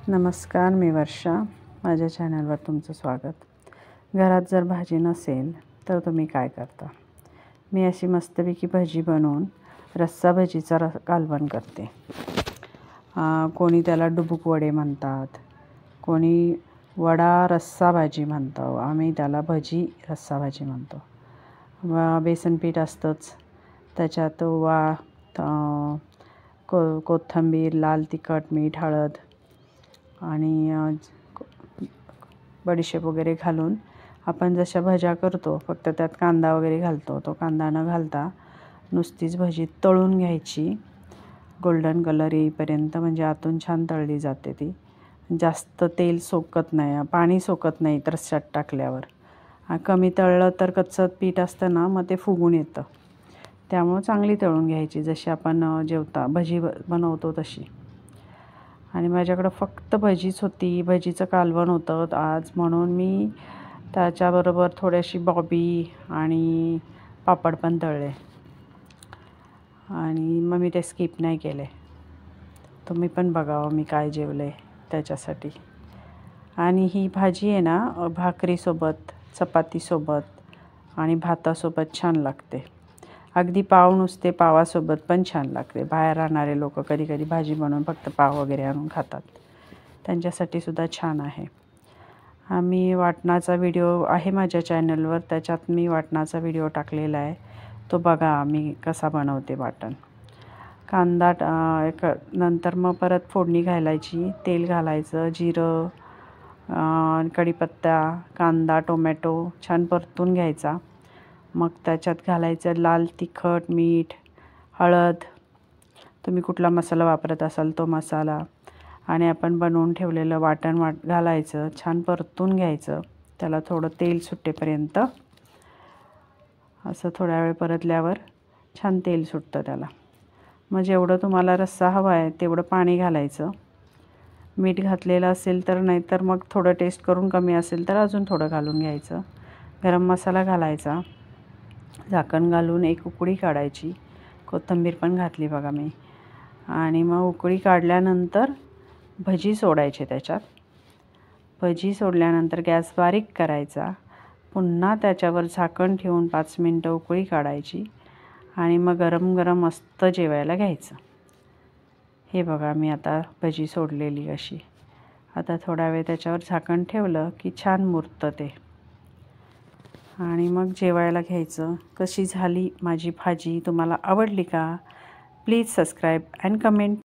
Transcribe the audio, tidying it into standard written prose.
नमस्कार, मी वर्षा. माझ्या चॅनलवर तुमचं स्वागत. घरात जर भाजी नसेल तर तुम्ही काय करता? मी अशी मस्तपैकी भजी बनवून रस्सा भजीचा कालवण करते. कोणी त्याला डुबुक वडे म्हणतात, कोणी वडा रस्सा भाजी म्हणतो, आम्ही त्याला भजी रस्सा भाजी म्हणतो. बेसन पीठ असतंच, त्याच्यात कोथिंबीर, लाल तिखट, मीठ, हळद आणि बडीशेप वगैरे घालून आपण जशा भज्या करतो, फक्त त्यात कांदा वगैरे घालतो. तो कांदा न घालता नुसतीच भजी तळून घ्यायची गोल्डन कलर येईपर्यंत, म्हणजे आतून छान तळली जाते ती. जास्त तेल सोकत नाही, पाणी सोकत नाही रस्स्यात टाकल्यावर. कमी तळलं तर कच्चं पीठ असतं ना, मग ते फुगून येतं. त्यामुळं चांगली तळून घ्यायची, जशी आपण भजी बनवतो तशी. आणि माझ्याकडं फक्त भजीच होती, भजीचं कालवण होतं आज, म्हणून मी त्याच्याबरोबर थोडीशी बॉबी आणि पापड पण तळले. आणि मग मी ते स्किप नाही केले. तुम्ही पण बघावं मी काय जेवले त्याच्यासाठी. आणि ही भाजी आहे ना, भाकरीसोबत, चपातीसोबत आणि भातासोबत छान लागते. अगदी नुसते पावासोबत पण छान लागते. बाहेर राहणारे लोक कधी कधी भाजी बनवून फक्त पाव वगैरे आणून खातात, त्यांच्यासाठी सुद्धा छान आहे. आम्ही वाटणाचा व्हिडिओ आहे माझ्या चॅनलवर, त्याच्यात मी वाटणाचा व्हिडिओ टाकलेला आहे, तो बघा मी कसा बनवते वाटण. कांदा नंतर मग परत फोडणी घालायची, तेल घालायचं, जिरं, कढीपत्ता, कांदा, टोमॅटो छान परतून घ्यायचा. मग त्याच्यात घालायचं लाल तिखट, मीठ, हळद, तुम्ही कुठला मसाला वापरत असाल तो मसाला, आणि आपण बनवून ठेवलेलं वाटण घालायचं. छान परतून घ्यायचं, त्याला थोडं तेल सुटेपर्यंत. असं थोड्या वेळ परतल्यावर छान तेल सुटतं त्याला. मग जेवढं तुम्हाला रस्सा हवा आहे तेवढं पाणी घालायचं. मीठ घातलेलं असेल तर, नाही तर मग थोडं टेस्ट करून कमी असेल तर अजून थोडं घालून घ्यायचं. गरम मसाला घालायचा, झाकण घालून एक उकळी काढायची. कोथिंबीर पण घातली बघा मी. आणि मग उकळी काढल्यानंतर भजी सोडायचे त्याच्यात. भजी सोडल्यानंतर गॅस बारीक करायचा. पुन्हा त्याच्यावर झाकण ठेवून 5 मिनटं उकळी काढायची. आणि मग गरम गरम मस्त जेवायला घ्यायचं. हे बघा मी आता भजी सोडलेली अशी. आता थोडा वेळ त्याच्यावर झाकण ठेवलं की छान मुरतं ते, आणि मग जेवायला घ्यायचं. कशी झाली माझी भाजी? तुम्हाला आवडली का? Please subscribe and comment.